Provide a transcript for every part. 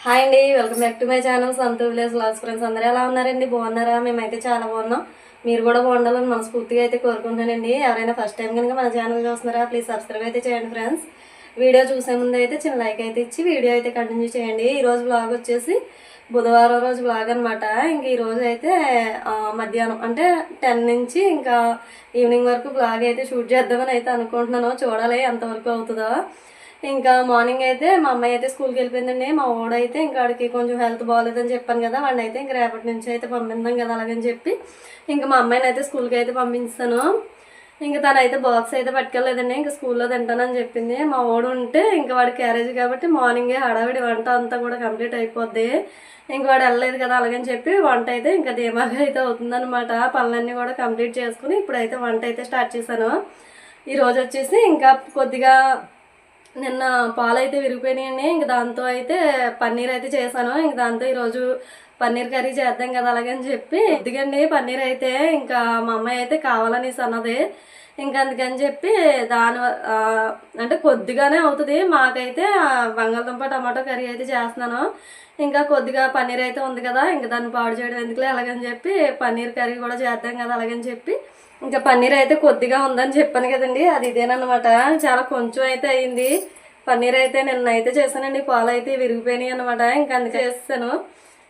Hi అండి, welcome back to my channel Santhu village లాస్ friends. అందరూ ఎలా ఉన్నారండి? బాగున్నారా? మేమైతే చాలా బాగున్నాం. మీరు కూడా బాగుండాలని మనస్ఫూర్తిగా అయితే కోరుకుంటున్నానండి. ఎవరైనా ఫస్ట్ టైం కనుక మన ఛానల్ చూస్తున్నారా, ప్లీజ్ సబ్స్క్రైబ్ అయితే చేయండి ఫ్రెండ్స్. వీడియో చూసే ముందు అయితే చిన్న లైక్ అయితే ఇచ్చి వీడియో అయితే కంటిన్యూ చేయండి. ఈరోజు బ్లాగ్ వచ్చేసి బుధవారం రోజు బ్లాగ్ అనమాట. ఇంక ఈరోజు అయితే మధ్యాహ్నం అంటే 10 నుంచి ఇంకా ఈవినింగ్ వరకు బ్లాగ్ అయితే షూట్ చేద్దామని అయితే అనుకుంటున్నాను. చూడాలి ఎంతవరకు అవుతుందో. ఇంకా మార్నింగ్ అయితే మా అమ్మాయి అయితే స్కూల్కి వెళ్ళిపోయిందండి. మా ఓడైతే ఇంకా వాడికి కొంచెం హెల్త్ బాగాలేదని చెప్పాను కదా, వాడిని అయితే ఇంక రేపటి నుంచి అయితే పంపిద్దాం కదా అలాగని చెప్పి ఇంకా మా అమ్మాయిని అయితే స్కూల్కి అయితే పంపిస్తాను. ఇంకా తనైతే బాక్స్ అయితే పట్టుకెళ్ళలేదండి, ఇంకా స్కూల్లో తింటానని చెప్పింది. మా ఓడు ఉంటే ఇంకా వాడి క్యారేజ్ కాబట్టి మార్నింగే హడావిడి వంట అంతా కూడా కంప్లీట్ అయిపోద్ది. ఇంక వాడు వెళ్ళలేదు కదా అలాగని చెప్పి వంట అయితే ఇంకా ధీమాగా అయితే అవుతుందన్నమాట. పనులన్నీ కూడా కంప్లీట్ చేసుకుని ఇప్పుడైతే వంట అయితే స్టార్ట్ చేశాను. ఈరోజు వచ్చేసి ఇంకా కొద్దిగా నిన్న పాలు అయితే విరిగిపోయినాయండి. ఇంక దాంతో అయితే పన్నీర్ అయితే చేశాను. ఇంక దాంతో ఈరోజు పన్నీర్ కర్రీ చేద్దాం కదా అలాగని చెప్పి ఎదిగండి పన్నీర్ అయితే ఇంకా మా అమ్మాయి అయితే కావాలనేసి అన్నది. ఇంకా అందుకని చెప్పి అంటే కొద్దిగానే అవుతుంది. మాకైతే బంగాళదుంప టమాటో కర్రీ అయితే చేస్తున్నాను. ఇంకా కొద్దిగా పన్నీర్ అయితే ఉంది కదా, ఇంకా దాన్ని పాడు చేయడం ఎందుకులే అలాగని చెప్పి పన్నీర్ కర్రీ కూడా చేద్దాం కదా అలాగని చెప్పి ఇంకా పన్నీర్ అయితే కొద్దిగా ఉందని చెప్పాను కదండి, అది ఇదేనమాట. చాలా కొంచెం అయితే అయింది. పన్నీర్ అయితే నిన్న అయితే చేశానండి, పాలు అయితే విరిగిపోయినాయి అనమాట. ఇంకా అందుకే చేస్తాను.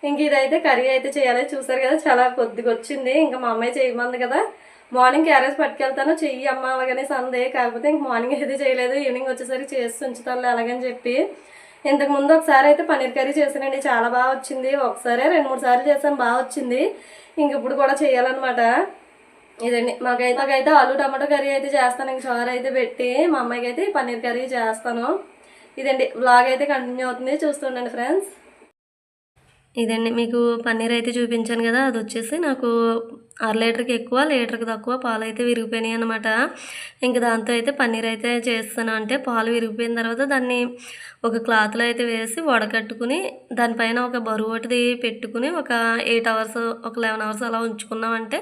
ఇంక ఇదైతే కర్రీ అయితే చేయాలి. చూసారు కదా చాలా కొద్దిగా వచ్చింది. ఇంకా మా అమ్మాయి చేయమంది కదా, మార్నింగ్ క్యారేజ్ పట్టుకెళ్తాను చెయ్యి అమ్మ అలాగనేసి అంది. కాకపోతే ఇంక మార్నింగ్ అయితే చేయలేదు, ఈవినింగ్ వచ్చేసరికి చేసి ఉంచుతాను అలాగని చెప్పి. ఇంతకుముందు ఒకసారి అయితే పన్నీర్ కర్రీ చేశానండి, చాలా బాగా వచ్చింది. ఒకసారి 2-3 సార్లు చేశాను, బాగా వచ్చింది. ఇంక ఇప్పుడు కూడా చేయాలన్నమాట. ఇదండి మాకైతే ఆలు టమాటో కర్రీ అయితే చేస్తాను. ఇంక చారు అయితే పెట్టి మా అమ్మాయికి అయితే పన్నీర్ కర్రీ చేస్తాను. ఇదండి వ్లాగ్ అయితే కంటిన్యూ అవుతుంది, చూస్తుండండి ఫ్రెండ్స్. ఇదండి మీకు పన్నీర్ అయితే చూపించాను కదా, అది వచ్చేసి నాకు 1/2 లీటర్కి ఎక్కువ, లీటర్కి తక్కువ పాలు అయితే విరిగిపోయినాయి అనమాట. ఇంక దాంతో అయితే పన్నీర్ అయితే చేస్తాను. అంటే పాలు విరిగిపోయిన తర్వాత దాన్ని ఒక క్లాత్లో అయితే వేసి వడకట్టుకుని దానిపైన ఒక బరువు ఒకటి పెట్టుకుని ఒక 8 అవర్స్, ఒక 11 అవర్స్ అలా ఉంచుకున్నామంటే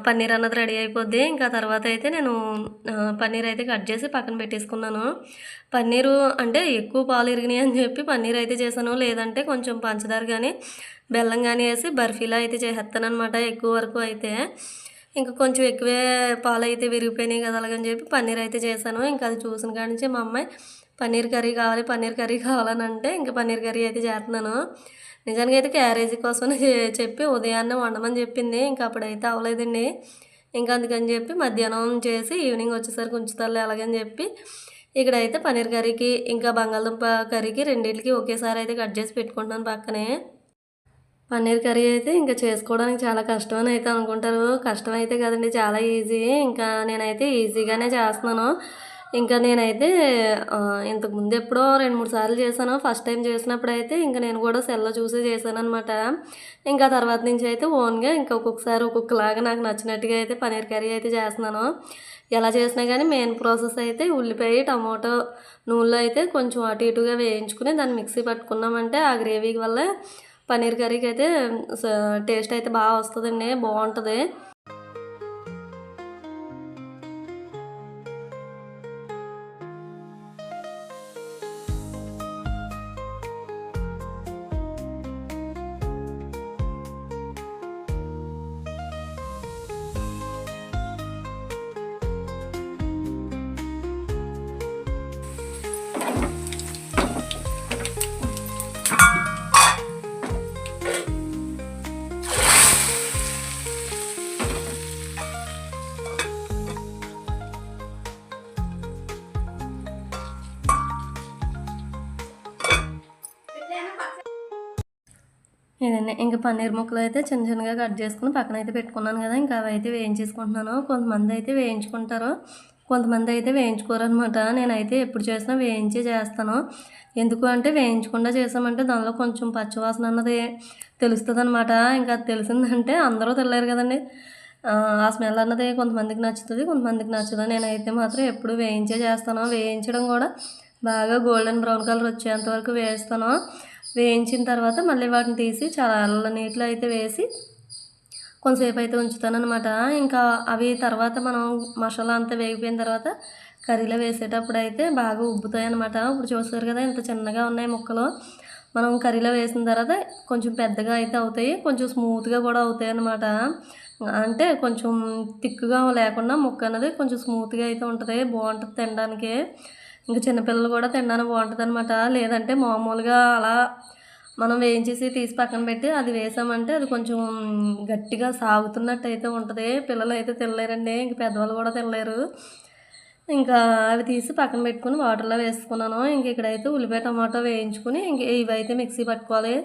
పన్నీర్ అన్నది రెడీ అయిపోద్ది. ఇంకా తర్వాత అయితే నేను పన్నీర్ అయితే కట్ చేసి పక్కన పెట్టేసుకున్నాను. పన్నీరు అంటే ఎక్కువ పాలు ఇరిగినాయి అని చెప్పి పన్నీర్ అయితే చేశాను. లేదంటే కొంచెం పంచదార కానీ బెల్లం కానీ వేసి బర్ఫీలా అయితే చేసేస్తాను అనమాట ఎక్కువ వరకు అయితే. ఇంకా కొంచెం ఎక్కువే పాలు అయితే విరిగిపోయినాయి కదా అలాగని చెప్పి పన్నీర్ అయితే చేశాను. ఇంకా అది చూసిన కాడి నుంచి మా అమ్మాయి పన్నీర్ కర్రీ కావాలి, పన్నీర్ కర్రీ కావాలని అంటే ఇంకా పన్నీర్ కర్రీ అయితే చేస్తున్నాను. నిజానికి అయితే క్యారేజీ కోసమని చెప్పి ఉదయాన్నే వండమని చెప్పింది. ఇంకా అప్పుడైతే అవ్వలేదండి. ఇంకా అందుకని చెప్పి మధ్యాహ్నం చేసి ఈవినింగ్ వచ్చేసరికి ఉంచుతారులే అలాగని చెప్పి ఇక్కడైతే పన్నీర్ కర్రీకి ఇంకా బంగాళదుంప కర్రీకి రెండింటికి ఒకేసారి అయితే కట్ చేసి పెట్టుకుంటున్నాను పక్కనే. పన్నీర్ కర్రీ అయితే ఇంకా చేసుకోవడానికి చాలా కష్టం అని అయితే అనుకుంటారు. కష్టం అయితే కదండి, చాలా ఈజీ. ఇంకా నేనైతే ఈజీగానే చేస్తున్నాను. ఇంకా నేనైతే ఇంతకుముందు ఎప్పుడో 2-3 సార్లు చేశాను. ఫస్ట్ టైం చేసినప్పుడు అయితే ఇంకా నేను కూడా సెల్లో చూసి చేశాను అనమాట. ఇంకా తర్వాత నుంచి అయితే ఓన్గా ఇంకా ఒక్కొక్కసారి ఒక్కొక్కలాగా నాకు నచ్చినట్టుగా అయితే పన్నీర్ కర్రీ అయితే చేస్తున్నాను. ఎలా చేసినా కానీ మెయిన్ ప్రాసెస్ అయితే ఉల్లిపాయ టమాటో నూనెలో అయితే కొంచెం అటు ఇటుగా వేయించుకుని దాన్ని మిక్సీ పట్టుకున్నామంటే ఆ గ్రేవీ వల్ల పన్నీర్ కర్రీకి అయితే టేస్ట్ అయితే బాగా వస్తుందండి, బాగుంటుంది. ఇదండి ఇంకా పన్నీర్ ముక్కలు అయితే చిన్న చిన్నగా కట్ చేసుకుని పక్కన అయితే పెట్టుకున్నాను కదా, ఇంకా అవి అయితే వేయించేసుకుంటున్నాను. కొంతమంది అయితే వేయించుకుంటారు, కొంతమంది అయితే వేయించుకోరు అనమాట. నేనైతే ఎప్పుడు చేసినా వేయించే చేస్తాను. ఎందుకు అంటే వేయించకుండా చేసామంటే దానిలో కొంచెం పచ్చివాసన అన్నది తెలుస్తుంది అనమాట. ఇంకా అది తెలిసిందంటే అందరూ తినలేరు కదండి. ఆ స్మెల్ అన్నది కొంతమందికి నచ్చుతుంది, కొంతమందికి నచ్చదు. నేనైతే మాత్రం ఎప్పుడు వేయించే చేస్తాను. వేయించడం కూడా బాగా గోల్డెన్ బ్రౌన్ కలర్ వచ్చేంత వరకు వేస్తాను. వేయించిన తర్వాత మళ్ళీ వాటిని తీసి చాలా నీటిలో అయితే వేసి కొంతసేపు అయితే ఉంచుతాను అనమాట. ఇంకా అవి తర్వాత మనం మసాలా అంతా వేగిపోయిన తర్వాత కర్రీలో వేసేటప్పుడు అయితే బాగా ఉబ్బుతాయి అనమాట. ఇప్పుడు చూస్తారు కదా ఎంత చిన్నగా ఉన్నాయి ముక్కలు. మనం కర్రీలో వేసిన తర్వాత కొంచెం పెద్దగా అయితే అవుతాయి, కొంచెం స్మూత్గా కూడా అవుతాయి అన్నమాట. అంటే కొంచెం థిక్గా లేకుండా ముక్క అనేది కొంచెం స్మూత్గా అయితే ఉంటుంది, బాగుంటుంది తినడానికి. ఇంకా చిన్నపిల్లలు కూడా తినడానికి బాగుంటుంది అనమాట. లేదంటే మామూలుగా అలా మనం వేయించేసి తీసి పక్కన పెట్టి అది వేసామంటే అది కొంచెం గట్టిగా సాగుతున్నట్టు అయితే ఉంటుంది, పిల్లలు అయితే తినలేరండి, ఇంక పెద్దవాళ్ళు కూడా తినలేరు. ఇంకా అవి తీసి పక్కన పెట్టుకుని వాటర్లో వేసుకున్నాను. ఇంక ఇక్కడైతే ఉల్లిపాయ టమాటో వేయించుకుని ఇంక ఇవైతే మిక్సీ పట్టుకోవాలి.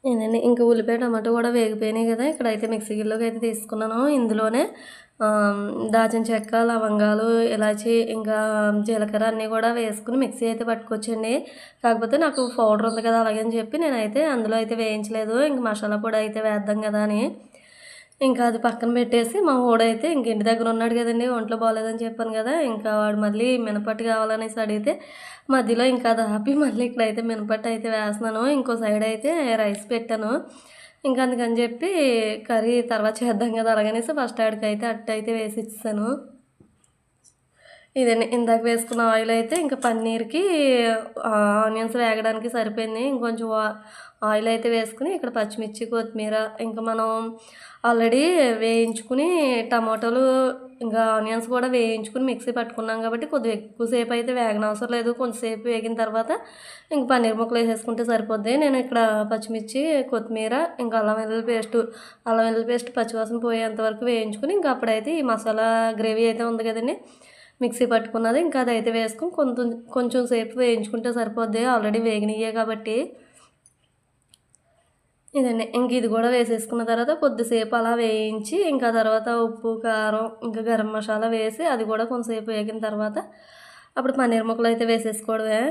నేనండి ఇంకా ఉల్లిపాయ టమాటో కూడా వేగిపోయినాయి కదా, ఇక్కడైతే మిక్సీ గిన్నెలోకి అయితే తీసుకున్నాను. ఇందులోనే దాచిన చెక్క, లవంగాలు, ఇలాచి, ఇంకా జీలకర్ర అన్నీ కూడా వేసుకుని మిక్సీ అయితే పట్టుకొచ్చండి. కాకపోతే నాకు పౌడర్ ఉంది కదా అలాగని చెప్పి నేనైతే అందులో అయితే వేయించలేదు, ఇంక మసాలా పొడి అయితే వేద్దాం కదా అని. ఇంకా అది పక్కన పెట్టేసి మా వాడైతే ఇంక ఇంటి దగ్గర ఉన్నాడు కదండి, ఒంట్లో బాగాలేదని చెప్పాను కదా, ఇంకా వాడు మళ్ళీ మినపట్టు కావాలనేసి అడిగితే మధ్యలో ఇంకా అది ఆపి మళ్ళీ ఇక్కడైతే మినపట్టు అయితే వేస్తున్నాను. ఇంకో సైడ్ అయితే రైస్ పెట్టాను. ఇంకా అందుకని చెప్పి కర్రీ తర్వాత చేద్దాం కదా అలాగనేసి ఫస్ట్ ఆడికైతే అట్టయితే వేసి ఇచ్చాను. ఇదండి ఇందాక వేసుకున్న ఆయిల్ అయితే ఇంకా పన్నీర్కి ఆనియన్స్ వేగడానికి సరిపోయింది. ఇంకొంచెం ఆయిల్ అయితే వేసుకుని ఇక్కడ పచ్చిమిర్చి, కొత్తిమీర, ఇంకా మనం ఆల్రెడీ వేయించుకుని టమాటోలు ఇంకా ఆనియన్స్ కూడా వేయించుకుని మిక్సీ పట్టుకున్నాం కాబట్టి కొద్దిగా ఎక్కువసేపు అయితే వేగనవసరం లేదు, కొంచెంసేపు వేగిన తర్వాత ఇంక పన్నీర్ ముక్కలు వేసేసుకుంటే సరిపోద్ది. నేను ఇక్కడ పచ్చిమిర్చి, కొత్తిమీర, ఇంకా అల్లం వెల్లుల్లి పేస్ట్ పచ్చివాసన పోయేంత వరకు వేయించుకుని ఇంకా అప్పుడైతే ఈ మసాలా గ్రేవీ అయితే ఉంది కదండి మిక్సీ పట్టుకున్నది, ఇంకా అదైతే వేసుకుని కొంచెం సేపు వేయించుకుంటే సరిపోద్ది, ఆల్రెడీ వేగినయే కాబట్టి. ఇదండి ఇంక ఇది కూడా వేసేసుకున్న తర్వాత కొద్దిసేపు అలా వేయించి ఇంకా తర్వాత ఉప్పు, కారం, ఇంకా గరం మసాలా వేసి అది కూడా కొంతసేపు వేగిన తర్వాత అప్పుడు పన్నీర్ ముక్కలు అయితే వేసేసుకోవడమే.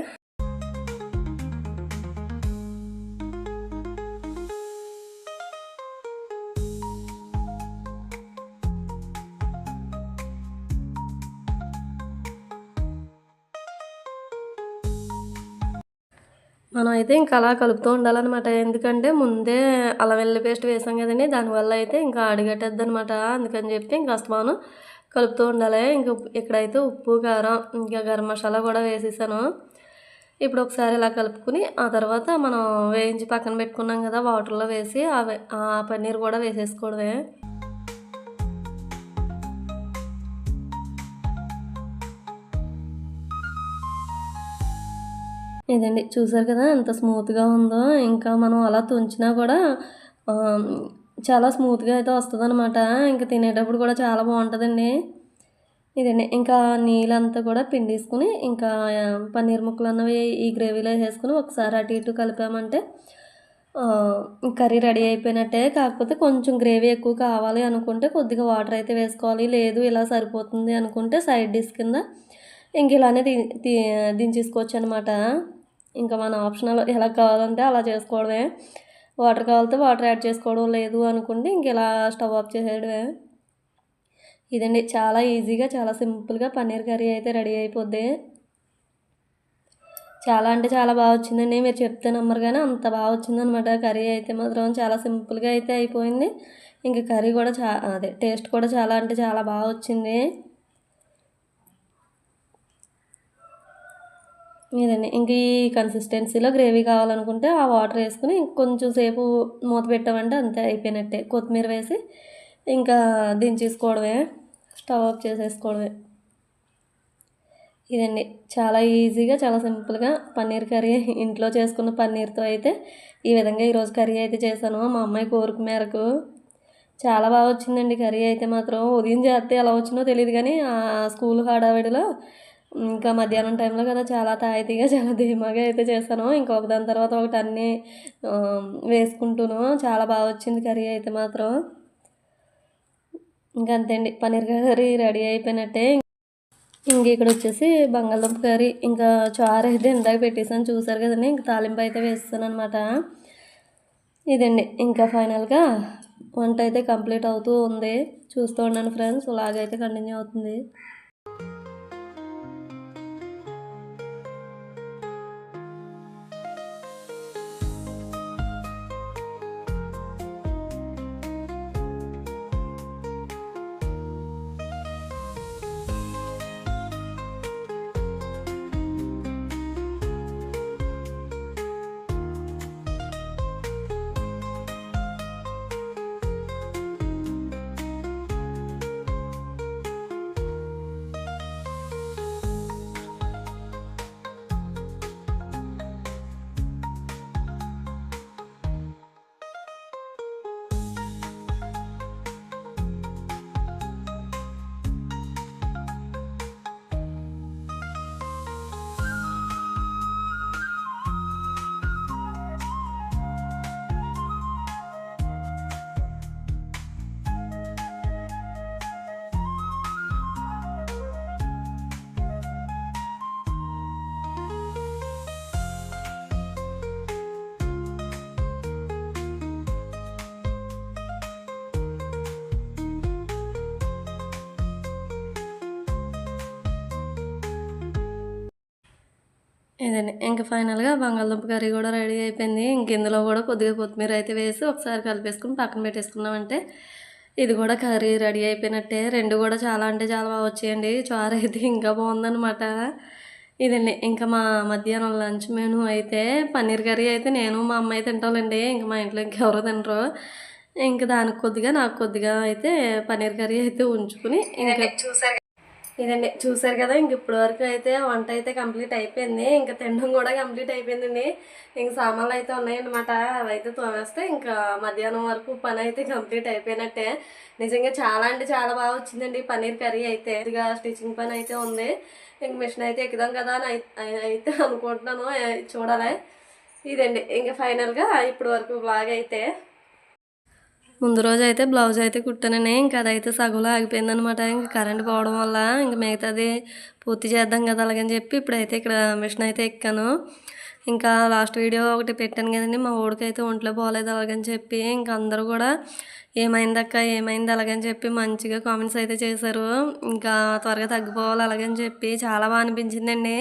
మనం అయితే ఇంకా అలా కలుపుతూ ఉండాలన్నమాట, ఎందుకంటే ముందే అల్లం వెల్లుల్లి పేస్ట్ వేసాం కదండి, దానివల్ల అయితే ఇంకా అడుగట్టద్దు అనమాట. అందుకని చెప్పి ఇంకా అస్తమానం కలుపుతూ ఉండాలి. ఇంక ఇక్కడైతే ఉప్పు, కారం, ఇంకా గరం మసాలా కూడా వేసేసాను. ఇప్పుడు ఒకసారి ఇలా కలుపుకుని ఆ తర్వాత మనం వేయించి పక్కన పెట్టుకున్నాం కదా వాటర్లో వేసి ఆ పన్నీర్ కూడా వేసేసుకోవడమే. ఇదండి చూసారు కదా ఎంత స్మూత్గా ఉందో, ఇంకా మనం అలా తుంచినా కూడా చాలా స్మూత్గా అయితే వస్తుందన్నమాట. ఇంకా తినేటప్పుడు కూడా చాలా బాగుంటుందండి. ఇదండి ఇంకా నీళ్ళంతా కూడా పిండేసుకుని ఇంకా పన్నీర్ ముక్కలు అన్నవి ఈ గ్రేవీలో వేసుకుని ఒకసారి అటు ఇటు కలిపామంటే కర్రీ రెడీ అయిపోయినట్టే. కాకపోతే కొంచెం గ్రేవీ ఎక్కువ కావాలి అనుకుంటే కొద్దిగా వాటర్ అయితే వేసుకోవాలి, లేదు ఇలా సరిపోతుంది అనుకుంటే సైడ్ డిష్ కింద ఇంక ఇలానే దించేసుకోవచ్చు అనమాట. ఇంకా మన ఆప్షనల్ ఎలా కావాలంటే అలా చేసుకోవడమే, వాటర్ కావాలితే వాటర్ యాడ్ చేసుకోవడం, లేదు అనుకుంటే ఇంక ఇలా స్టవ్ ఆఫ్ చేసేయడమే. ఇదండి చాలా ఈజీగా చాలా సింపుల్గా పన్నీర్ కర్రీ అయితే రెడీ అయిపోద్ది. చాలా అంటే చాలా బాగా వచ్చిందండి, మీరు చెప్తే నమ్మరు కానీ అంత బాగా వచ్చిందనమాట. కర్రీ అయితే మాత్రం చాలా సింపుల్గా అయితే అయిపోయింది. ఇంకా కర్రీ కూడా అదే టేస్ట్ కూడా చాలా అంటే చాలా బాగా వచ్చింది. ఇదండి ఇంక ఈ కన్సిస్టెన్సీలో గ్రేవీ కావాలనుకుంటే ఆ వాటర్ వేసుకుని ఇంకొంచెం సేపు మూత పెట్టామంటే అంతే అయిపోయినట్టే. కొత్తిమీర వేసి ఇంకా దించేసుకోవడమే, స్టవ్ ఆఫ్ చేసేసుకోవడమే. ఇదండి చాలా ఈజీగా చాలా సింపుల్గా పన్నీర్ కర్రీ ఇంట్లో చేసుకున్న పన్నీర్తో అయితే ఈ విధంగా ఈరోజు కర్రీ అయితే చేశాను మా అమ్మాయి కోరిక మేరకు. చాలా బాగా వచ్చిందండి కర్రీ అయితే మాత్రం. ఉదయం చేస్తే ఎలా వచ్చిందో తెలియదు కానీ ఆ స్కూల్ హడావిడిలో ఇంకా మధ్యాహ్నం టైంలో కదా చాలా తాయితీగా చాలా ధీమాగా అయితే చేశాను. ఇంకొక దాని తర్వాత ఒకటి అన్నీ వేసుకుంటూను చాలా బాగా వచ్చింది కర్రీ అయితే మాత్రం. ఇంకంతే అండి పన్నీర్ కర్రీ రెడీ అయిపోయినట్టే. ఇంక ఇక్కడ వచ్చేసి బంగాళదుంప కర్రీ ఇంకా చారు అయితే ఇందాక పెట్టేసాను చూసారు కదండి, ఇంక తాలింపు అయితే వేస్తాను అనమాట. ఇదండి ఇంకా ఫైనల్గా వంట అయితే కంప్లీట్ అవుతూ ఉంది. చూస్తూ ఉన్నాను ఫ్రెండ్స్, ఇలాగైతే కంటిన్యూ అవుతుంది. ఇదండి ఇంకా ఫైనల్గా బంగాళదుంప కర్రీ కూడా రెడీ అయిపోయింది. ఇంక ఇందులో కూడా కొద్దిగా కొత్తిమీర అయితే వేసి ఒకసారి కలిపేసుకుని పక్కన పెట్టేసుకున్నామంటే ఇది కూడా కర్రీ రెడీ అయిపోయినట్టే. రెండు కూడా చాలా అంటే చాలా బాగా వచ్చాయండి. చారు అయితే ఇంకా బాగుందనమాట. ఇదండి ఇంకా మా మధ్యాహ్నం లంచ్ మెనూ అయితే పన్నీర్ కర్రీ అయితే నేను మా అమ్మాయి తింటామండి. ఇంకా మా ఇంట్లో ఇంకెవరో తినరు. ఇంకా దానికి కొద్దిగా నాకు కొద్దిగా అయితే పన్నీర్ కర్రీ అయితే ఉంచుకుని ఇంకా ఇదండి చూసారు కదా. ఇంక ఇప్పటి వరకు అయితే వంట అయితే కంప్లీట్ అయిపోయింది. ఇంకా తినడం కూడా కంప్లీట్ అయిపోయిందండి. ఇంక సామాన్లు అయితే ఉన్నాయన్నమాట, అవి అయితే తోమేస్తే ఇంకా మధ్యాహ్నం వరకు పని అయితే కంప్లీట్ అయిపోయినట్టే. నిజంగా చాలా అంటే చాలా బాగా వచ్చిందండి పన్నీర్ కర్రీ అయితే. ఇదిగా స్టిచ్చింగ్ పని అయితే ఉంది. ఇంక మిషన్ అయితే ఎక్కుదాం కదా అని అయితే అనుకుంటున్నాను, చూడాలి. ఇదండి ఇంకా ఫైనల్గా ఇప్పటి వరకు బ్లాగ్ అయితే ముందు రోజు అయితే బ్లౌజ్ అయితే కుట్టానని ఇంకా అదైతే సగంలో ఆగిపోయిందనమాట. ఇంకా కరెంట్ పోవడం వల్ల ఇంకా మిగతాది పూర్తి చేద్దాం కదా అలాగని చెప్పి ఇప్పుడైతే ఇక్కడ మిషన్ అయితే ఎక్కాను. ఇంకా లాస్ట్ వీడియో ఒకటి పెట్టాను కదండి, మా ఊడికైతే ఒంట్లో పోలేదు అలాగని చెప్పి ఇంకా అందరూ కూడా ఏమైందక్క ఏమైంది అలాగని చెప్పి మంచిగా కామెంట్స్ అయితే చేశారు. ఇంకా త్వరగా తగ్గిపోవాలి అలాగని చెప్పి చాలా బాగా అనిపించిందండి.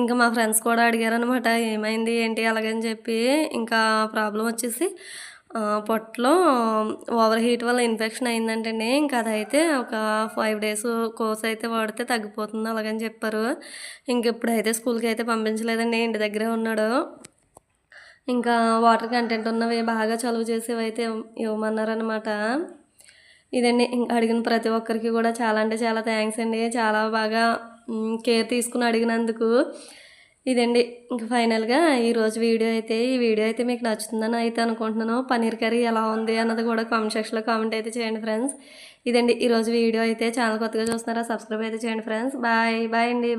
ఇంకా మా ఫ్రెండ్స్ కూడా అడిగారు అనమాట ఏమైంది ఏంటి అలాగని చెప్పి. ఇంకా ప్రాబ్లం వచ్చేసి పొట్టలో ఓవర్ హీట్ వల్ల ఇన్ఫెక్షన్ అయిందంటండి. ఇంకా అదైతే ఒక 5 days కోర్స్ అయితే వాడితే తగ్గిపోతుంది అలాగని చెప్పారు. ఇంక ఇప్పుడైతే స్కూల్కి అయితే పంపించలేదండి, ఇంటి దగ్గరే ఉన్నాడు. ఇంకా వాటర్ కంటెంట్ ఉన్నవి బాగా చలువ చేసేవి అయితే ఇవ్వమన్నారనమాట. ఇదండి అడిగిన ప్రతి ఒక్కరికి కూడా చాలా అంటే చాలా థ్యాంక్స్ అండి. చాలా బాగా కేర్ తీసుకుని అడిగినందుకు. ఇదండి ఇంకా ఫైనల్గా ఈరోజు వీడియో అయితే ఈ వీడియో అయితే మీకు నచ్చుతుందని అయితే అనుకుంటున్నాను. పన్నీర్ కర్రీ ఎలా ఉంది అన్నది కూడా కామెంట్ సెక్షన్లో కామెంట్ అయితే చేయండి ఫ్రెండ్స్. ఇదండి ఈరోజు వీడియో అయితే. ఛానల్ కొత్తగా చూస్తున్నారా సబ్స్క్రైబ్ అయితే చేయండి ఫ్రెండ్స్. బాయ్ బాయ్ అండి.